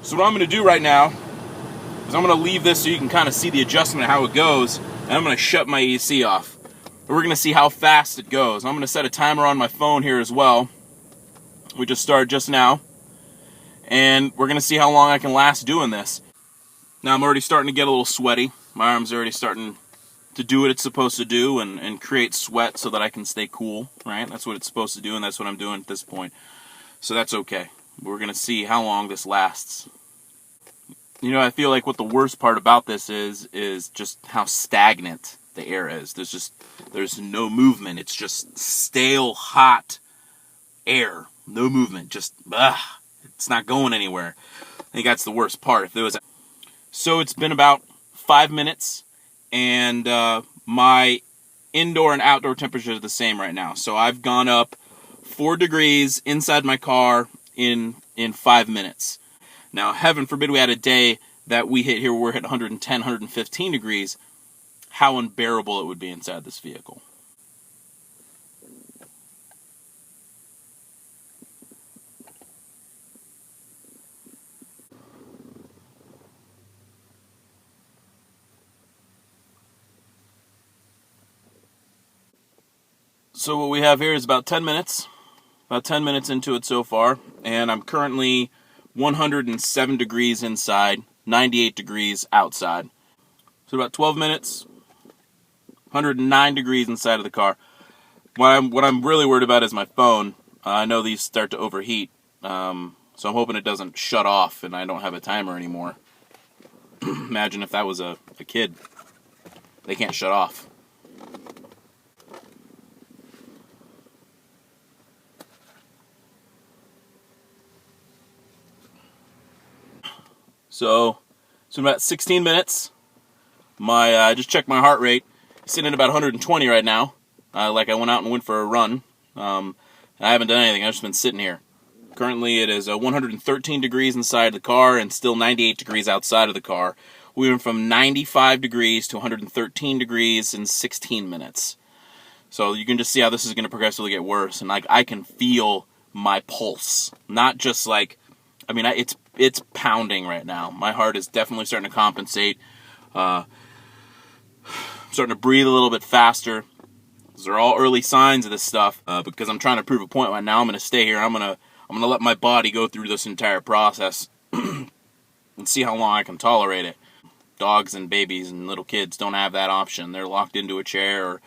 So what I'm going to do right now is I'm going to leave this so you can kind of see the adjustment of how it goes, and I'm going to shut my AC off. We're going to see how fast it goes. I'm going to set a timer on my phone here as well. We just started just now, and we're going to see how long I can last doing this. Now I'm already starting to get a little sweaty. My arm's already starting to do what it's supposed to do and create sweat so that I can stay cool, right? That's what it's supposed to do, and that's what I'm doing at this point. So that's okay. We're going to see how long this lasts. You know, I feel like what the worst part about this is just how stagnant the air is. There's no movement. It's just stale, hot air. No movement. Just, it's not going anywhere. I think that's the worst part. So it's been about 5 minutes, and my indoor and outdoor temperature is the same right now. So I've gone up 4 degrees inside my car in 5 minutes. Now, heaven forbid we had a day that we hit here where we're at 110, 115 degrees, how unbearable it would be inside this vehicle. So what we have here is about 10 minutes. About 10 minutes into it so far, and I'm currently 107 degrees inside, 98 degrees outside. So about 12 minutes, 109 degrees inside of the car. What I'm really worried about is my phone. I know these start to overheat, so I'm hoping it doesn't shut off and I don't have a timer anymore. Imagine if that was a kid. They can't shut off. So in about 16 minutes, I just checked my heart rate. It's sitting at about 120 right now. Like I went out and went for a run. I haven't done anything. I've just been sitting here. Currently, it is 113 degrees inside the car and still 98 degrees outside of the car. We went from 95 degrees to 113 degrees in 16 minutes. So you can just see how this is going to progressively get worse. And I can feel my pulse. Not just like, it's pounding right now. My heart is definitely starting to compensate. I'm starting to breathe a little bit faster. Those are all early signs of this stuff. Because I'm trying to prove a point right now. I'm going to stay here. I'm going to let my body go through this entire process and see how long I can tolerate it. Dogs and babies and little kids don't have that option. They're locked into a chair, or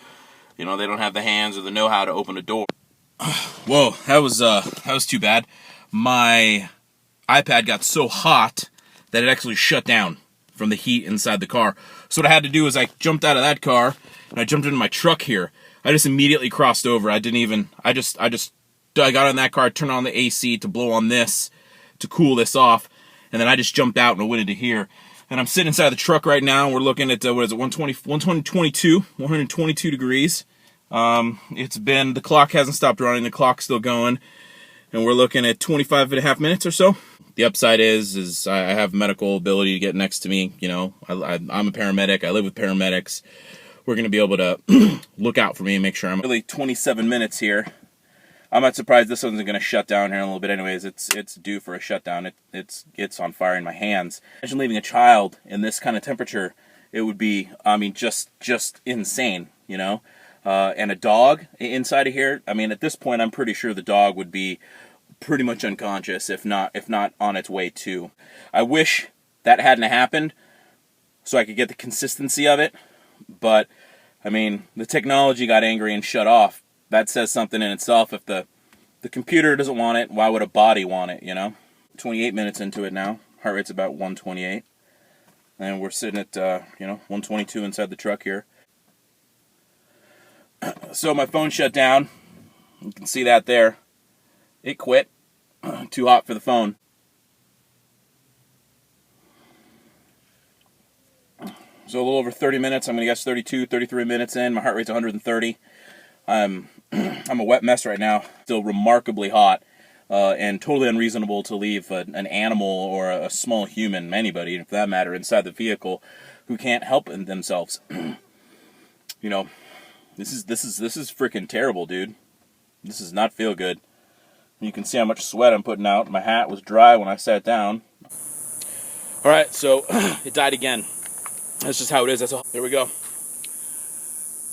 they don't have the hands or the know-how to open a door. Whoa, that was too bad. My iPad got so hot that it actually shut down from the heat inside the car. So what I had to do is I jumped out of that car and I jumped into my truck here. I just immediately crossed over. I got in that car, turned on the AC to blow on this to cool this off, and then I just jumped out and went into here. And I'm sitting inside the truck right now. We're looking at 122 degrees. The clock hasn't stopped running. The clock's still going. And we're looking at 25 and a half minutes or so. The upside is I have medical ability to get next to me. I'm a paramedic. I live with paramedics. We're going to be able to look out for me and make sure I'm really 27 minutes here. I'm not surprised this one's going to shut down here in a little bit anyways. It's due for a shutdown. It's on fire in my hands. Imagine leaving a child in this kind of temperature. It would be, just insane, and a dog inside of here. At this point, I'm pretty sure the dog would be pretty much unconscious, if not on its way to. I wish that hadn't happened so I could get the consistency of it, but, the technology got angry and shut off. That says something in itself. If the computer doesn't want it, why would a body want it, 28 minutes into it now. Heart rate's about 128. And we're sitting at, 122 inside the truck here. So my phone shut down. You can see that there. It quit. Too hot for the phone. So a little over 30 minutes. I'm going to guess 32, 33 minutes in. My heart rate's 130. I'm a wet mess right now. Still remarkably hot. And totally unreasonable to leave an animal or a small human, anybody for that matter, inside the vehicle who can't help themselves. This is freaking terrible, dude. This does not feel good. You can see how much sweat I'm putting out. My hat was dry when I sat down. All right, so it died again. That's just how it is. That's all. There we go.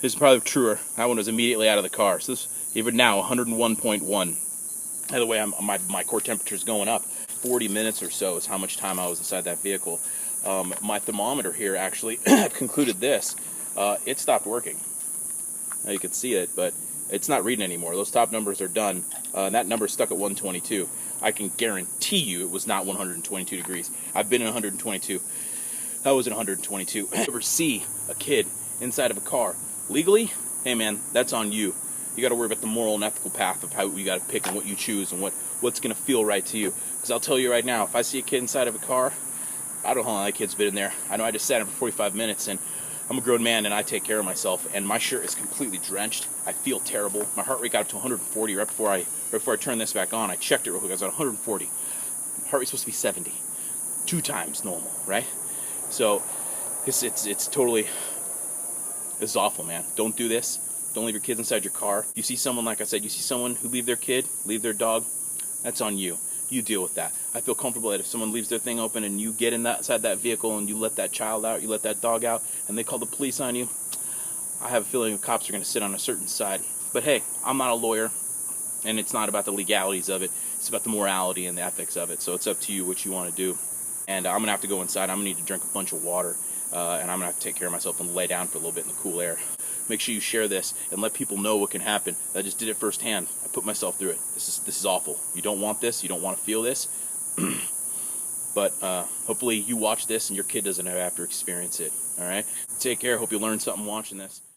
This is probably truer. That one was immediately out of the car. So this, even now, 101.1. By the way, my core temperature is going up. 40 minutes or so is how much time I was inside that vehicle. My thermometer here actually concluded this. It stopped working. Now you can see it, but it's not reading anymore. Those top numbers are done. That number is stuck at 122. I can guarantee you it was not 122 degrees. I've been in 122. That wasn't 122. If you ever see a kid inside of a car legally, hey man, that's on you. You got to worry about the moral and ethical path of how you got to pick and what you choose and what's going to feel right to you. Because I'll tell you right now, if I see a kid inside of a car, I don't know how long that kid's been in there. I know I just sat in for 45 minutes, and I'm a grown man, and I take care of myself, and my shirt is completely drenched. I feel terrible. My heart rate got up to 140 right before I turned this back on. I checked it real quick. I was at 140. Heart rate's supposed to be 70. 2 times normal, right? So it's totally, this is awful, man. Don't do this. Don't leave your kids inside your car. You see someone, like I said, you see someone who leave their kid, leave their dog, that's on you. You deal with that. I feel comfortable that if someone leaves their thing open and you get inside that vehicle and you let that child out, you let that dog out, and they call the police on you, I have a feeling the cops are going to sit on a certain side. But hey, I'm not a lawyer, and it's not about the legalities of it. It's about the morality and the ethics of it. So it's up to you what you want to do. And I'm going to have to go inside. I'm going to need to drink a bunch of water, and I'm going to have to take care of myself and lay down for a little bit in the cool air. Make sure you share this and let people know what can happen. I just did it firsthand. I put myself through it. This is awful. You don't want this. You don't want to feel this. But hopefully you watch this and your kid doesn't have to experience it. All right? Take care. Hope you learned something watching this.